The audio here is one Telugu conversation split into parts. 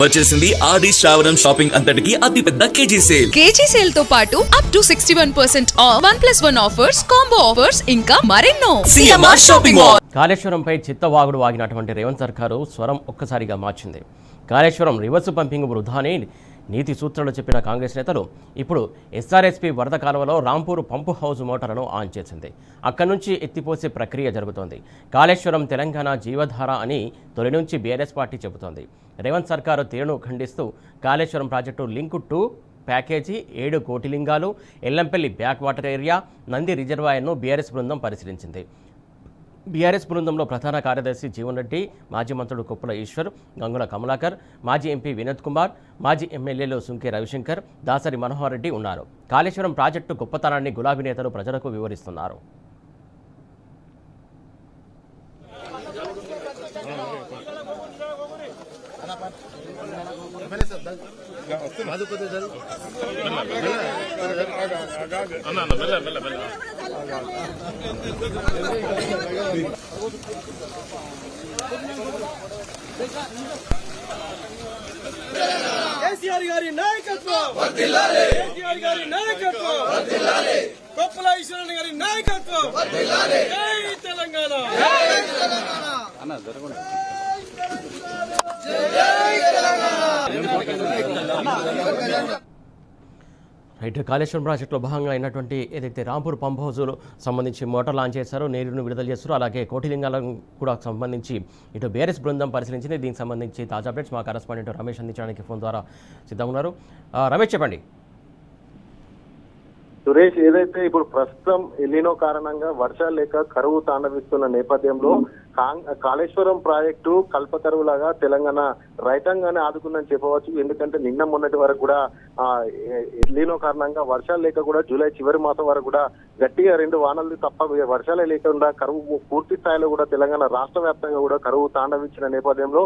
వచ్చేసింది ఆది శ్రావణం షాపింగ్ అంతటికి అతిపెద్ద కేజీ సేల్ తో పాటు up to 61% off 1+1 offers, combo offers ఇంకా మరెన్నో. CMR shopping mall. కాళేశ్వరంపై చిత్తవాగుడు వాగినటువంటి రేవంత్ సర్కారు స్వరం ఒక్కసారిగా మార్చింది. కాళేశ్వరం రివర్స్ పంపింగ్ వృధాని నీతి సూత్రాలు చెప్పిన కాంగ్రెస్ నేతలు ఇప్పుడు ఎస్ఆర్ఎస్పీ వరద కాలువలో రాంపూర్ పంపు హౌస్ మోటార్లను ఆన్ చేసింది. అక్కడి నుంచి ఎత్తిపోసే ప్రక్రియ జరుగుతోంది. కాళేశ్వరం తెలంగాణ జీవధార అని తొలి నుంచి బీఆర్ఎస్ పార్టీ చెబుతోంది. రేవంత్ సర్కారు తీరును ఖండిస్తూ Kaleshwaram project link 2 package 7 Kotilingalu, Yellampalli back water area, Nandi రిజర్వాయర్ను బీఆర్ఎస్ బృందం పరిశీలించింది. బీఆర్ఎస్ బృందంలో ప్రధాన కార్యదర్శి జీవన్ రెడ్డి, మాజీ మంత్రులు కొప్పుల ఈశ్వర్, గంగుల కమలాకర్, మాజీ ఎంపీ వినోద్ కుమార్, మాజీ ఎమ్మెల్యేలు సుంకే రవిశంకర్, దాసరి మనోహర్ రెడ్డి ఉన్నారు. కాళేశ్వరం ప్రాజెక్టు గొప్పతనాన్ని గులాబీ నేతలు ప్రజలకు వివరిస్తున్నారు. కేసీఆర్ గారి నాయకత్వం వర్ధిల్లాలి. కేసీఆర్ గారి నాయకత్వం వర్ధిల్లాలి. కొప్పుల ఈశ్వరన్ గారి నాయకత్వం వర్ధిల్లాలి. జై తెలంగాణ. జై తెలంగాణ. అన్న జరగండి. జై తెలంగాణ. రైట్, కాళేశ్వరం ప్రాజెక్టులో భాగంగా అయినటువంటి ఏదైతే రాంపూర్ పంప్ హౌస్లో సంబంధించి మోటార్ లాంచ్ చేశారో, నీరును విడుదల చేస్తారు. అలాగే కోటిలింగాలకు కూడా సంబంధించి ఇటు బీఆర్ఎస్ బృందం పరిశీలించింది. దీనికి సంబంధించి తాజా అప్డేట్స్ మా కరెస్పాండెంట్ రమేష్ అందించడానికి ఫోన్ ద్వారా సిద్ధంగా ఉన్నారు. రమేష్, చెప్పండి. సురేష్, ఏదైతే ఇప్పుడు ప్రస్తుతం ఎల్లినో కారణంగా వర్షాలు లేక కరువు తాండవిస్తున్న నేపథ్యంలో కాళేశ్వరం ప్రాజెక్టు కల్పతరువులాగా తెలంగాణ రైతాంగాన్ని ఆదుకుందని చెప్పవచ్చు. ఎందుకంటే నిన్న మొన్నటి వరకు కూడా ఎల్లినో కారణంగా వర్షాలు లేక కూడా జూలై చివరి మాసం వరకు కూడా గట్టిగా 2 వానలు తప్ప వర్షాలే లేకుండా కరువు పూర్తి స్థాయిలో కూడా తెలంగాణ రాష్ట్ర వ్యాప్తంగా కూడా కరువు తాండవించిన నేపథ్యంలో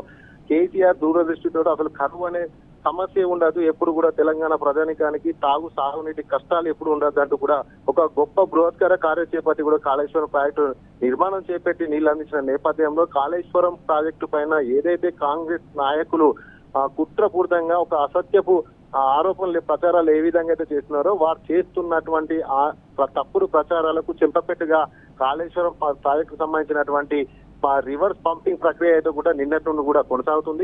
కేసీఆర్ దూరదృష్టితో అసలు కరువు అనే సమస్య ఉండదు, ఎప్పుడు కూడా తెలంగాణ ప్రజానికానికి సాగునీటి కష్టాలు ఎప్పుడు ఉండదు అంటూ కూడా ఒక గొప్ప బృహత్కర కార్య చేపట్టి కూడా కాళేశ్వరం ప్రాజెక్టు నిర్మాణం చేపట్టి నీళ్లు అందించిన నేపథ్యంలో కాళేశ్వరం ప్రాజెక్టు పైన ఏదైతే కాంగ్రెస్ నాయకులు కుట్రపూరితంగా ఒక అసత్యపు ఆరోపణలు ప్రచారాలు ఏ విధంగా అయితే చేస్తున్నారో వారు చేస్తున్నటువంటి తప్పుడు ప్రచారాలకు చెంపపెట్టుగా కాళేశ్వరం ప్రాజెక్టుకు సంబంధించినటువంటి రివర్స్ పంపింగ్ ప్రక్రియ అయితే కూడా నిన్నటి నుండి కూడా కొనసాగుతుంది.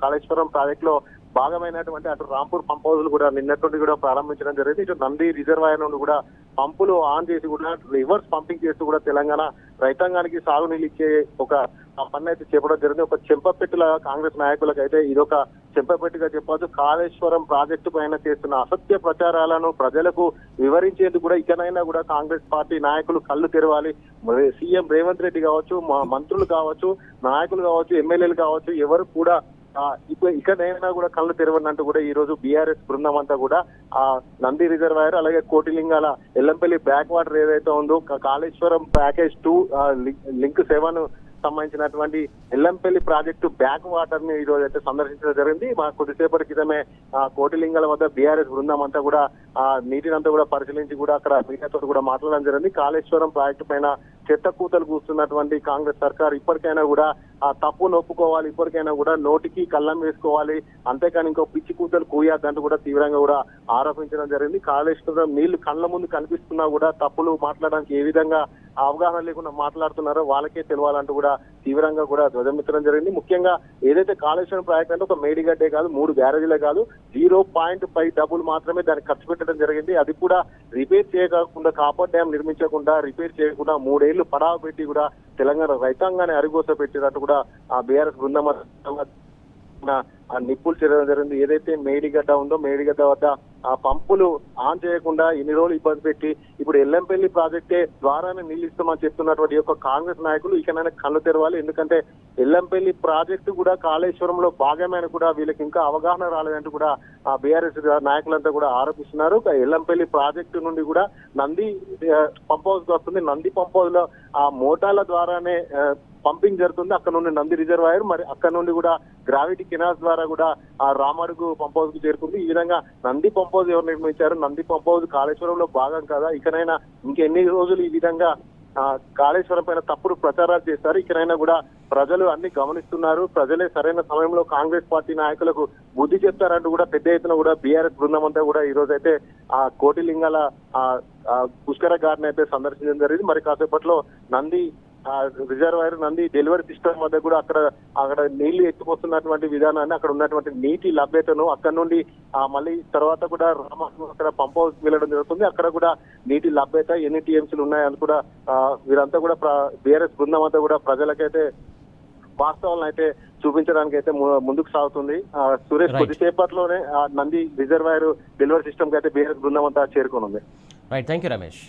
కాళేశ్వరం ప్రాజెక్ట్ లో భాగమైనటువంటి అటు రాంపూర్ పంప్ హౌస్ కూడా నిన్నటి నుండి కూడా ప్రారంభించడం జరిగింది. ఇటు నంది రిజర్వాయర్ నుండి కూడా పంపులు ఆన్ చేసి కూడా రివర్స్ పంపింగ్ చేస్తూ కూడా తెలంగాణ రైతాంగానికి సాగునీళ్ళు ఇచ్చే ఒక పని అయితే చేపడం జరిగింది. ఒక చెంపపెట్టుల కాంగ్రెస్ నాయకులకు అయితే ఇదొక చెంపపెట్టుగా చెప్పవచ్చు. కాళేశ్వరం ప్రాజెక్టు పైన చేస్తున్న అసత్య ప్రచారాలను ప్రజలకు వివరించేందుకు కూడా ఇకనైనా కూడా కాంగ్రెస్ పార్టీ నాయకులు కళ్ళు తెరవాలి. సీఎం రేవంత్ రెడ్డి కావచ్చు, మంత్రులు కావచ్చు, నాయకులు కావచ్చు, ఎమ్మెల్యేలు కావచ్చు, ఎవరు కూడా ఇకనైనా కూడా కళ్ళు తెరవనంటూ కూడా ఈ రోజు బీఆర్ఎస్ బృందం అంతా కూడా నంది రిజర్వాయర్ అలాగే కోటిలింగాల ఎల్లంపల్లి బ్యాక్ వాటర్ ఏదైతే ఉందో కాళేశ్వరం ప్యాకేజ్ 2 లింక్ 7 సంబంధించినటువంటి ఎల్లంపల్లి ప్రాజెక్టు బ్యాక్ వాటర్ ని ఈ రోజు అయితే సందర్శించడం జరిగింది. మా కొద్దిసేపటి క్రితమే కోటిలింగాల వద్ద బీఆర్ఎస్ బృందం అంతా కూడా నీటిని అంతా కూడా పరిశీలించి కూడా అక్కడ మీడియాతో కూడా మాట్లాడడం జరిగింది. కాళేశ్వరం ప్రాజెక్టు పైన చెత్త కూతలు కూస్తున్నటువంటి కాంగ్రెస్ సర్కార్ ఇప్పటికైనా కూడా ఆ తప్పును ఒప్పుకోవాలి, ఇప్పటికైనా కూడా నోటికి కళ్ళం వేసుకోవాలి, అంతేకాని ఇంకో పిచ్చి కూతలు కూయద్దంటూ కూడా తీవ్రంగా కూడా ఆరోపించడం జరిగింది. కాళేశ్వరం నీళ్లు కళ్ళ ముందు కనిపిస్తున్నా కూడా తప్పులు మాట్లాడడానికి ఏ విధంగా అవగాహన లేకుండా మాట్లాడుతున్నారో వాళ్ళకే తెలియాలంటూ కూడా తీవ్రంగా కూడా ధ్వజమెత్తడం జరిగింది. ముఖ్యంగా ఏదైతే కాళేశ్వరం ప్రాజెక్ట్ అంటే ఒక మేడిగడ్డే కాదు, 3 బ్యారేజీలే కాదు, 0.5 డబ్బులు మాత్రమే దానికి ఖర్చు పెట్టడం జరిగింది. అది కూడా రిపేర్ చేయకుండా, కాపర్ డ్యామ్ నిర్మించకుండా, రిపేర్ చేయకుండా 3 ఏళ్లు పడావ పెట్టి కూడా తెలంగాణ రైతాంగాన్ని అరిగోస పెట్టినట్టు కూడా ఆ బీఆర్ఎస్ బృందం నిప్పులు చేయడం జరిగింది. ఏదైతే మేడిగడ్డ ఉందో మేడిగడ్డ వద్ద ఆ పంపులు ఆన్ చేయకుండా ఇన్ని రోజులు ఇబ్బంది పెట్టి ఇప్పుడు ఎల్లంపల్లి ప్రాజెక్టే ద్వారానే నీళ్ళు ఇస్తామని చెప్తున్నటువంటి యొక్క కాంగ్రెస్ నాయకులు ఇకనైనా కళ్ళు తెరవాలి. ఎందుకంటే ఎల్లంపల్లి ప్రాజెక్టు కూడా కాళేశ్వరంలో భాగమైన కూడా వీళ్ళకి ఇంకా అవగాహన రాలేదంటూ కూడా ఆ బీఆర్ఎస్ నాయకులంతా కూడా ఆరోపిస్తున్నారు. ఎల్లంపల్లి ప్రాజెక్టు నుండి కూడా నంది పంప్ హౌస్ వస్తుంది. నంది పంప్ హౌస్ లో ఆ మోటార్ల ద్వారానే పంపింగ్ జరుగుతుంది. అక్కడ నుండి నంది రిజర్వాయర్, మరి అక్కడ నుండి కూడా గ్రావిటీ కెనాల్స్ ద్వారా కూడా ఆ రామడుగు పంప్ హౌస్ కు చేరుకుంది. ఈ విధంగా నంది పంప్ హౌస్ ఎవరు నిర్మించారు, నంది పంప్ హౌస్ కాళేశ్వరంలో భాగం కదా, ఇకనైనా ఇంకెన్ని రోజులు ఈ విధంగా కాళేశ్వరం పైన తప్పుడు ప్రచారాలు చేస్తారు. ఇకనైనా కూడా ప్రజలు అన్ని గమనిస్తున్నారు. ప్రజలే సరైన సమయంలో కాంగ్రెస్ పార్టీ నాయకులకు బుద్ధి చెప్తారంటూ కూడా పెద్ద ఎత్తున కూడా బీఆర్ఎస్ బృందం అంతా కూడా ఈ రోజు అయితే ఆ కోటిలింగాల పుష్కర ఘాట్ని అయితే సందర్శించడం జరిగింది. మరి కాసేపట్లో Nandi reservoir Nandi delivery system వద్ద కూడా అక్కడ నీళ్లు ఎత్తిపోతున్నటువంటి విధానాన్ని, అక్కడ ఉన్నటువంటి నీటి లభ్యతను, అక్కడ నుండి మళ్ళీ తర్వాత కూడా అక్కడ పంప్ హౌస్ వెళ్ళడం జరుగుతుంది. అక్కడ కూడా నీటి లభ్యత ఎన్ని టీఎంసీలు ఉన్నాయని కూడా వీరంతా కూడా బీఆర్ఎస్ బృందం అంతా కూడా ప్రజలకైతే వాస్తవాలను అయితే చూపించడానికి అయితే ముందుకు సాగుతుంది. సురేష్ కొద్దిసేపట్లోనే నంది రిజర్వాయర్ డెలివరీ సిస్టమ్ కి అయితే బీఆర్ఎస్ బృందం అంతా చేరుకోనుంది. Right, thank you Ramesh.